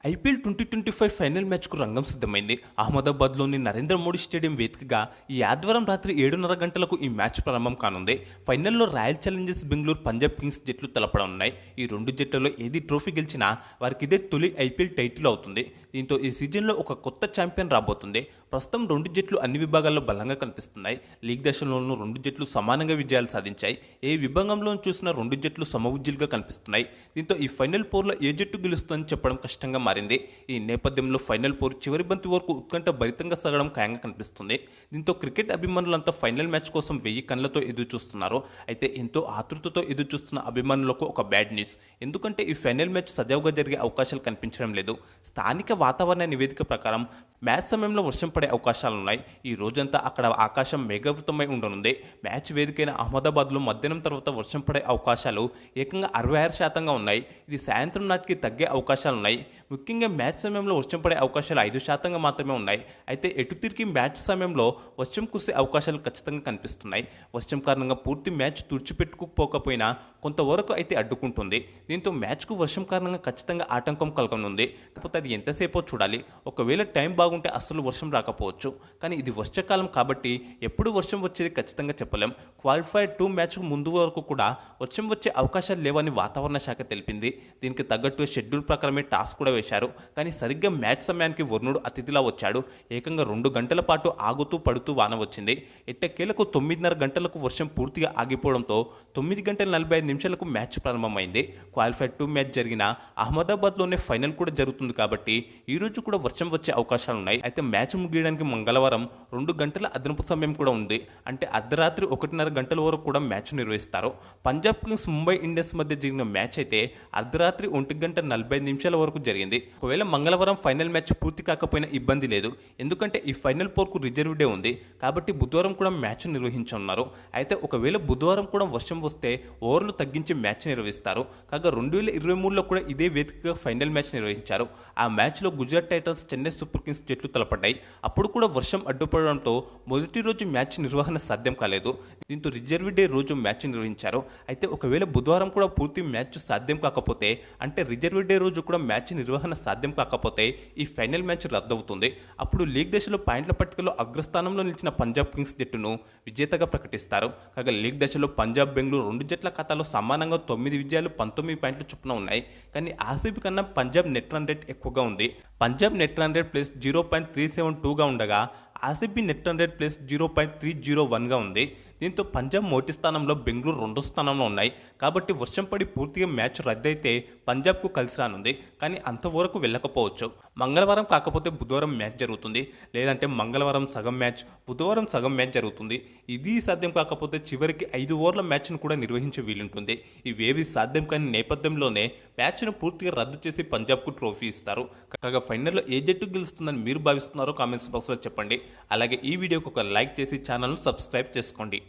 IPL 2025 final మ్యాచ్కు రంగం సిద్ధమైంది. అహ్మదాబాద్లోని నరేంద్ర మోడీ స్టేడియం వేదికగా ఈ ఆదివారం రాత్రి 7:30 గంటలకు ఈ మ్యాచ్ ప్రారంభం కానుంది. ఫైనల్లో royal Challengers Bengaluru, Punjab Kings జట్లు తలపడనున్నాయి. ఈ రెండు జట్లలో ఏది ట్రోఫీ గెలిచినా వారికి ఇదే తొలి ఐపీఎల్ టైటిల్ అవుతుంది. దీంతో ఈ సీజన్లో ఒక కొత్త ఛాంపియన్ రాబోతుంది. ప్రస్తుతం రెండు జట్లు అన్ని విభాగాల్లో బలంగా కనిపిస్తున్నాయి. లీగ్ దశలోనూ రెండు జట్లు సమానంగా విజయాలు సాధించాయి. ఏ విభాగంలో చూసినా రెండు జట్లు సమవుజ్జీలుగా కనిపిస్తున్నాయి. దీంతో ఈ ఫైనల్ పోర్లో ఏ జట్టు గెలుస్తుందని చెప్పడం కష్టంగా మారింది. ఈ నేపథ్యంలో ఫైనల్ పోర్ చివరి బంతి వరకు ఉత్కంఠ భరితంగా సాగడం ఖాయంగా కనిపిస్తుంది. దీంతో క్రికెట్ అభిమానులంతా ఫైనల్ మ్యాచ్ కోసం 1000 కళ్ళతో ఎదురు చూస్తున్నారు. అయితే ఎంతో ఆతృతతో ఎదురు చూస్తున్న అభిమానులకు ఒక బ్యాడ్ న్యూస్. ఎందుకంటే ఈ ఫైనల్ మ్యాచ్ సజావుగా జరిగే అవకాశాలు కనిపించడం లేదు. స్థానిక వాతావరణ నివేదిక ప్రకారం మ్యాచ్ సమయంలో వర్షం పడే అవకాశాలున్నాయి. ఈ రోజంతా అక్కడ ఆకాశం మేఘావృతమై ఉండనుంది. మ్యాచ్ వేదికైన అహ్మదాబాద్లో మధ్యాహ్నం తర్వాత వర్షం పడే అవకాశాలు ఏకంగా 66% ఉన్నాయి. ఇది సాయంత్రం నాటికి తగ్గే అవకాశాలున్నాయి. ముఖ్యంగా మ్యాచ్ సమయంలో వర్షం పడే అవకాశాలు 5% మాత్రమే ఉన్నాయి. అయితే ఎటు తిరిగి మ్యాచ్ సమయంలో వర్షం కురిసే అవకాశాలు ఖచ్చితంగా కనిపిస్తున్నాయి. వర్షం కారణంగా పూర్తి మ్యాచ్ తుడిచిపెట్టుకుపోకపోయినా కొంతవరకు అయితే అడ్డుకుంటుంది. దీంతో మ్యాచ్కు వర్షం కారణంగా ఖచ్చితంగా ఆటంకం కలగనుంది. కాకపోతే అది ఎంతసేపో చూడాలి. ఒకవేళ టైం బాగుంటే అస్సలు వర్షం రాకపోవచ్చు. కానీ ఇది వర్షాకాలం కాబట్టి ఎప్పుడు వర్షం వచ్చేది ఖచ్చితంగా చెప్పలేం. క్వాలిఫైర్ 2 మ్యాచ్కు ముందు వరకు కూడా వర్షం వచ్చే అవకాశాలు లేవని వాతావరణ శాఖ తెలిపింది. దీనికి తగ్గట్టు షెడ్యూల్ ప్రకారమే టాస్ కూడా వేశారు. కానీ సరిగ్గా మ్యాచ్ సమయానికి వరుణుడు అతిథిలా వచ్చాడు. ఏకంగా 2 గంటల పాటు ఆగుతూ పడుతూ వాన వచ్చింది. ఎట్టకేలకు 9:30 గంటలకు వర్షం పూర్తిగా ఆగిపోవడంతో 9 గంటల 45 నిమిషాలకు మ్యాచ్ ప్రారంభమైంది. క్వాలిఫైర్ 2 మ్యాచ్ జరిగిన అహ్మదాబాద్లోనే ఫైనల్ కూడా జరుగుతుంది కాబట్టి ఈ రోజు కూడా వర్షం వచ్చే అవకాశాలున్నాయి. అయితే మ్యాచ్ ముగియడానికి మంగళవారం 2 గంటల అదనపు సమయం కూడా ఉంది. అంటే అర్ధరాత్రి 1:30 గంటల వరకు కూడా మ్యాచ్ నిర్వహిస్తారు. పంజాబ్ కింగ్స్, ముంబై ఇండియన్స్ మధ్య జరిగిన మ్యాచ్ అయితే అర్ధరాత్రి 1:45 నిమిషాల వరకు జరిగింది. ఒకవేళ మంగళవారం ఫైనల్ మ్యాచ్ పూర్తి కాకపోయినా ఇబ్బంది లేదు. ఎందుకంటే ఈ ఫైనల్ పోర్కు రిజర్వ్ డే ఉంది కాబట్టి బుధవారం కూడా మ్యాచ్ నిర్వహించనున్నారు. అయితే ఒకవేళ బుధవారం కూడా వర్షం వస్తే ఓవర్లు తగ్గించి మ్యాచ్ నిర్వహిస్తారు. కాగా 2023లో కూడా ఇదే వేదికగా ఫైనల్ మ్యాచ్ నిర్వహించారు. ఆ మ్యాచ్లో Gujarat Titans, Chennai super Kings జట్లు తలపడ్డాయి. అప్పుడు కూడా వర్షం అడ్డుపడడంతో మొదటి రోజు మ్యాచ్ నిర్వహణ సాధ్యం కాలేదు. దీంతో రిజర్వ్ డే రోజు మ్యాచ్ నిర్వహించారు. అయితే ఒకవేళ బుధవారం కూడా పూర్తి మ్యాచ్ సాధ్యం కాకపోతే, అంటే రిజర్వ్ డే రోజు కూడా మ్యాచ్ నిర్వహణ సాధ్యం కాకపోతే ఈ ఫైనల్ మ్యాచ్ రద్దవుతుంది. అప్పుడు లీగ్ దశలో పాయింట్ల పట్టికలో అగ్రస్థానంలో నిలిచిన పంజాబ్ కింగ్స్ జట్టును విజేతగా ప్రకటిస్తారు. కాగా లీగ్ దశలో పంజాబ్, బెంగళూరు రెండు జట్ల ఖాతాలో సమానంగా 9 విజయాలు, 19 పాయింట్ల చొప్పున ఉన్నాయి. కానీ ఆర్సీబీ కన్నా పంజాబ్ నెట్ రన్ రేట్ ఎక్కువగా ఉంది. Punjab net run rate plus 0.372గా ఉండగా RCB net run rate plus 0.301గా ఉంది. దీంతో పంజాబ్ మొదటి స్థానంలో, బెంగళూరు రెండో స్థానంలో ఉన్నాయి. కాబట్టి వర్షం పడి పూర్తిగా మ్యాచ్ రద్దయితే పంజాబ్కు కలిసి రానుంది. కానీ అంతవరకు వెళ్ళకపోవచ్చు. మంగళవారం కాకపోతే బుధవారం మ్యాచ్ జరుగుతుంది. లేదంటే మంగళవారం సగం మ్యాచ్, బుధవారం సగం మ్యాచ్ జరుగుతుంది. ఇది సాధ్యం కాకపోతే చివరికి 5 ఓవర్ల మ్యాచ్ను కూడా నిర్వహించే వీలుంటుంది. ఇవేవి సాధ్యం కాని నేపథ్యంలోనే మ్యాచ్ను పూర్తిగా రద్దు చేసి పంజాబ్కు ట్రోఫీ ఇస్తారు. కాగా ఫైనల్లో ఏ జట్టు గెలుస్తుందని మీరు భావిస్తున్నారో కామెంట్స్ బాక్స్లో చెప్పండి. అలాగే ఈ వీడియోకి ఒక లైక్ చేసి ఛానల్ను సబ్స్క్రైబ్ చేసుకోండి.